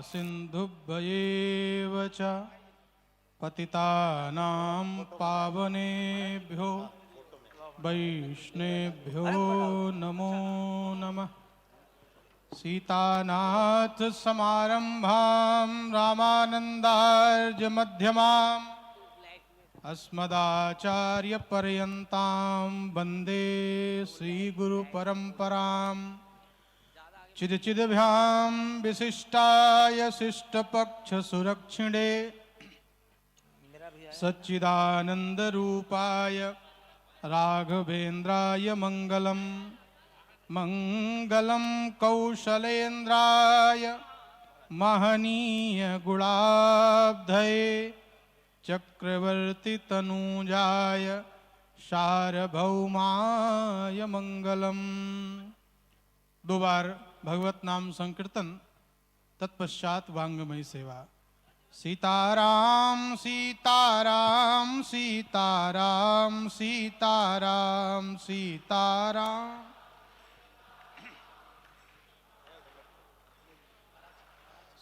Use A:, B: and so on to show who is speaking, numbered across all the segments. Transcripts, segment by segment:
A: सिन्धुभ्येव च पतितानां पावनेभ्यो वैष्णवेभ्यो नमो नमः। सीतानाथ समारंभां रामानन्दार्य मध्यमाम् अस्मदाचार्य पर्यन्तां वन्दे श्रीगुरुपरम्पराम्। चिदचिदभ्यां विशिष्टाय शिष्टपक्ष सुरक्षिणे सच्चिदानन्दरूपाय राघवेन्द्राय मंगलम। मंगलम कौशलेन्द्राय महनीय गुणाब्धये चक्रवर्ती तनूजाय सार्वभौमाय मंगलम। दो बार भगवत नाम संकीर्तन, तत्पश्चात वांगमयी सेवा। सीताराम सीताराम सीताराम सीताराम सीताराम।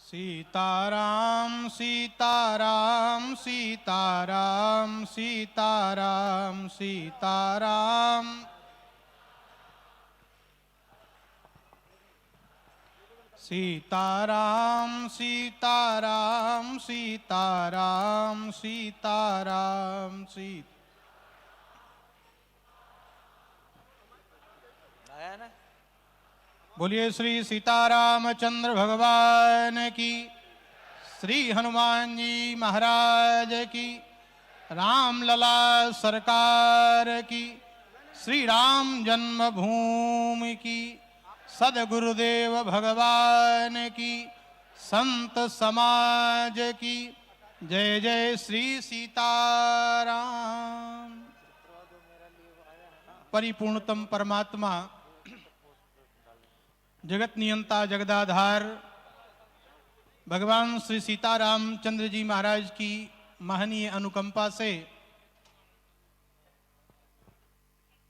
A: सीताराम सीताराम सीताराम सीताराम सीताराम। सीताराम सीताराम सीताराम सीताराम सीताराम। बोलिए श्री सीतारामचंद्र भगवान की, श्री हनुमान जी महाराज की, रामलला सरकार की, श्री राम जन्मभूमि की, सद्गुरुदेव भगवान की, संत समाज की जय जय श्री सीताराम। परिपूर्णतम परमात्मा, जगत नियंता जगदाधार भगवान श्री सीतारामचंद्र जी महाराज की महनीय अनुकंपा से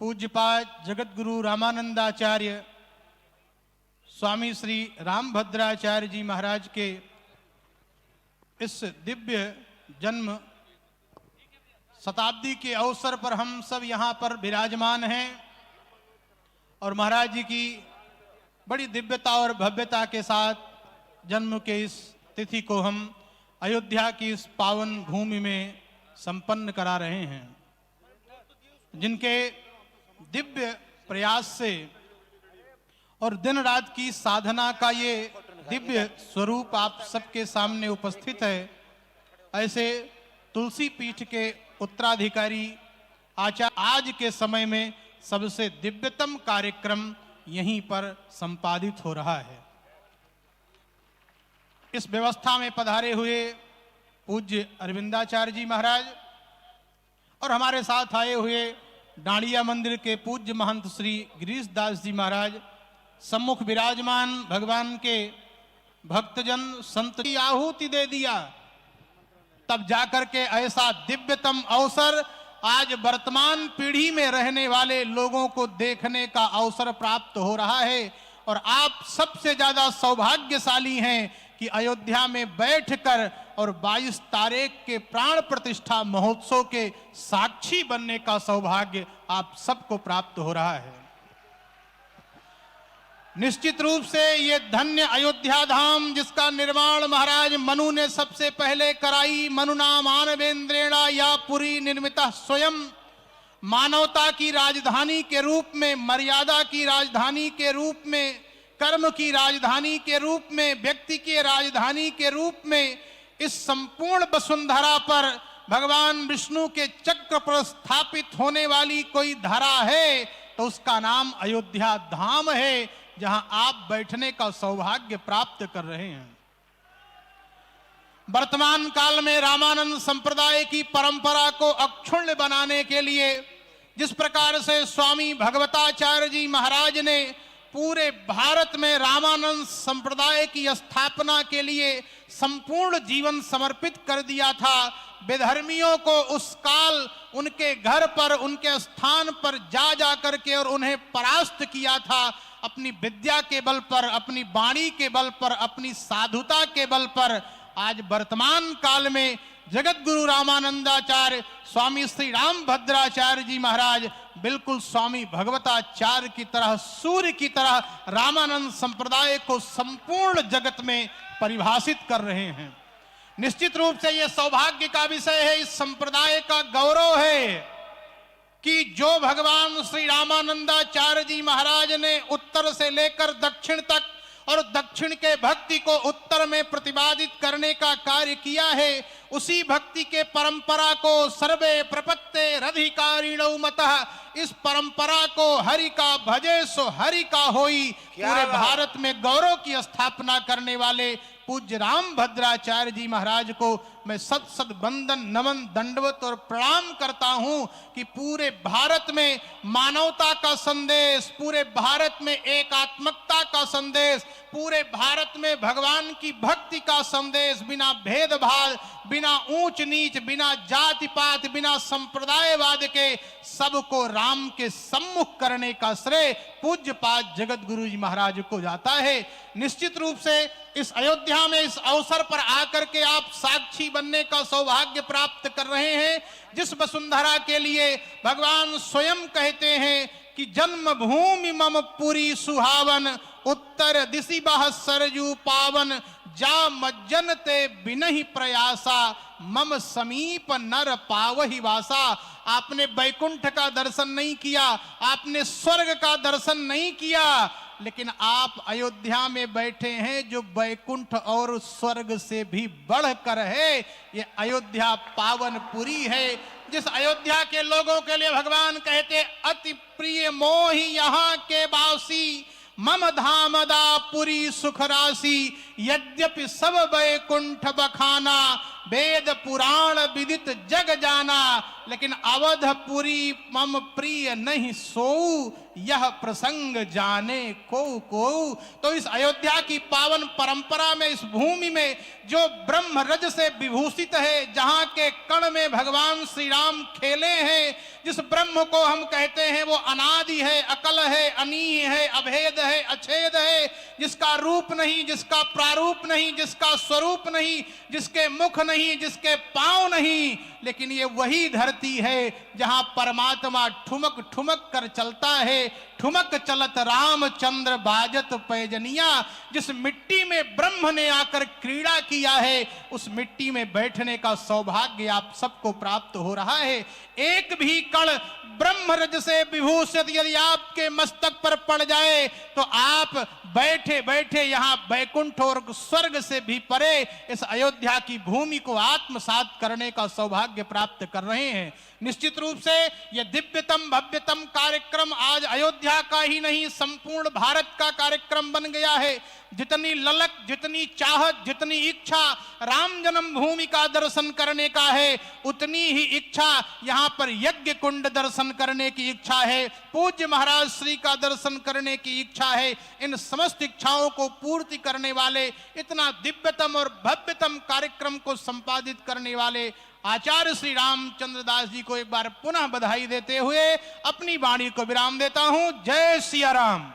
A: पूज्यपाद जगतगुरु रामानंदाचार्य स्वामी श्री रामभद्राचार्य जी महाराज के इस दिव्य जन्म शताब्दी के अवसर पर हम सब यहाँ पर विराजमान हैं और महाराज जी की बड़ी दिव्यता और भव्यता के साथ जन्म के इस तिथि को हम अयोध्या की इस पावन भूमि में संपन्न करा रहे हैं। जिनके दिव्य प्रयास से और दिन रात की साधना का ये दिव्य स्वरूप आप सबके सामने उपस्थित है। ऐसे तुलसी पीठ के उत्तराधिकारी आचार्य आज के समय में सबसे दिव्यतम कार्यक्रम यहीं पर संपादित हो रहा है। इस व्यवस्था में पधारे हुए पूज्य अरविंदाचार्य जी महाराज और हमारे साथ आए हुए डांडिया मंदिर के पूज्य महंत श्री गिरीश दास जी महाराज, सम्मुख विराजमान भगवान के भक्तजन संत की आहुति दे दिया, तब जाकर के ऐसा दिव्यतम अवसर आज वर्तमान पीढ़ी में रहने वाले लोगों को देखने का अवसर प्राप्त हो रहा है। और आप सबसे ज्यादा सौभाग्यशाली हैं कि अयोध्या में बैठकर और 22 तारीख के प्राण प्रतिष्ठा महोत्सव के साक्षी बनने का सौभाग्य आप सबको प्राप्त हो रहा है। निश्चित रूप से ये धन्य अयोध्या धाम, जिसका निर्माण महाराज मनु ने सबसे पहले कराई, मनुना मानवेंद्रेणा या पुरी निर्मिता, स्वयं मानवता की राजधानी के रूप में, मर्यादा की राजधानी के रूप में, कर्म की राजधानी के रूप में, व्यक्ति की राजधानी के रूप में इस संपूर्ण वसुंधरा पर भगवान विष्णु के चक्र पर स्थापित होने वाली कोई धरा है तो उसका नाम अयोध्या धाम है, जहां आप बैठने का सौभाग्य प्राप्त कर रहे हैं। वर्तमान काल में रामानंद संप्रदाय की परंपरा को अक्षुण्ण बनाने के लिए जिस प्रकार से स्वामी भगवताचार्य जी महाराज ने पूरे भारत में रामानंद संप्रदाय की स्थापना के लिए संपूर्ण जीवन समर्पित कर दिया था, बेधर्मियों को उस काल उनके घर पर, उनके स्थान पर जा करके और उन्हें परास्त किया था, अपनी विद्या के बल पर, अपनी वाणी के बल पर, अपनी साधुता के बल पर आज वर्तमान काल में जगत गुरु रामानंदाचार्य स्वामी श्री रामभद्राचार्य जी महाराज बिल्कुल स्वामी भगवताचार्य की तरह, सूर्य की तरह रामानंद संप्रदाय को संपूर्ण जगत में परिभाषित कर रहे हैं। निश्चित रूप से यह सौभाग्य का विषय है, इस संप्रदाय का गौरव है कि जो भगवान श्री रामानंदाचार्य जी महाराज ने उत्तर से लेकर दक्षिण तक और दक्षिण के भक्ति को उत्तर में प्रतिपादित करने का कार्य किया है, उसी भक्ति के परंपरा को सर्वे प्रपत्ते रधिकारिणो मतः, इस परंपरा को हरि का भजे सो हरि का होई, पूरे भारत में गौरव की स्थापना करने वाले पूज्य रामभद्राचार्य जी महाराज को मैं सत सत वंदन नमन दंडवत और प्रणाम करता हूं कि पूरे भारत में मानवता का संदेश, पूरे भारत में एकात्मकता का संदेश, पूरे भारत में भगवान की भक्ति का संदेश बिना भेदभाव, बिना ऊंच नीच, बिना जाति पात, बिना संप्रदायवाद के सबको राम के सम्मुख करने का श्रेय पूज्य पाद जगत गुरु जी महाराज को जाता है। निश्चित रूप से इस अयोध्या में इस अवसर पर आकर के आप साक्षी बनने का सौभाग्य प्राप्त कर रहे हैं, जिस वसुंधरा के लिए भगवान स्वयं कहते हैं कि जन्मभूमि मम पुरी सुहावन, उत्तर दिशि बह सरजू पावन, जा मज्जन ते बिनहि प्रयासा, मम समीप नर पावहि वासा। आपने बैकुंठ का दर्शन नहीं किया, आपने स्वर्ग का दर्शन नहीं किया, लेकिन आप अयोध्या में बैठे हैं जो बैकुंठ और स्वर्ग से भी बढ़कर है। ये अयोध्या पावनपुरी है, जिस अयोध्या के लोगों के लिए भगवान कहते अति प्रिय मोहि यहाँ के बासी, मम धामदा पुरी सुख राशि, यद्यपि सब बैकुंठ बखाना, वेद पुराण विदित जग जाना, लेकिन अवधपुरी मम प्रिय नहीं सोऊ, यह प्रसंग जाने को। तो इस अयोध्या की पावन परंपरा में, इस भूमि में जो ब्रह्म रज से विभूषित है, जहां के कण में भगवान श्री राम खेले हैं, जिस ब्रह्म को हम कहते हैं वो अनादि है, अकल है, अनीह है, अभेद है, अछेद है, जिसका रूप नहीं, जिसका प्रारूप नहीं, जिसका स्वरूप नहीं, जिसके मुख नहीं, जिसके पांव नहीं, लेकिन ये वही धरती है जहां परमात्मा ठुमक ठुमक कर चलता है। ठुमक चलत रामचंद्र बाजत पैजनिया, जिस मिट्टी में ब्रह्म ने आकर क्रीड़ा किया है, उस मिट्टी में बैठने का सौभाग्य आप सबको प्राप्त हो रहा है। एक भी कण ब्रह्म रज से विभूषित यदि आपके मस्तक पर पड़ जाए तो आप बैठे बैठे यहां बैकुंठ और स्वर्ग से भी परे इस अयोध्या की भूमि को आत्मसात करने का सौभाग्य प्राप्त कर रहे हैं। निश्चित रूप से यह दिव्यतम भव्यतम कार्यक्रम आज अयोध्या का ही नहीं, संपूर्ण भारत का कार्यक्रम बन गया है। जितनी ललक, जितनी चाहत, जितनी इच्छा राम जन्मभूमि का दर्शन करने का है, उतनी ही इच्छा यहाँ पर यज्ञ कुंड दर्शन करने की इच्छा है, पूज्य महाराज श्री का दर्शन करने की इच्छा है। इन समस्त इच्छाओं को पूर्ति करने वाले, इतना दिव्यतम और भव्यतम कार्यक्रम को संपादित करने वाले आचार्य श्री रामचंद्र दास जी को एक बार पुनः बधाई देते हुए अपनी वाणी को विराम देता हूं। जय सिया राम।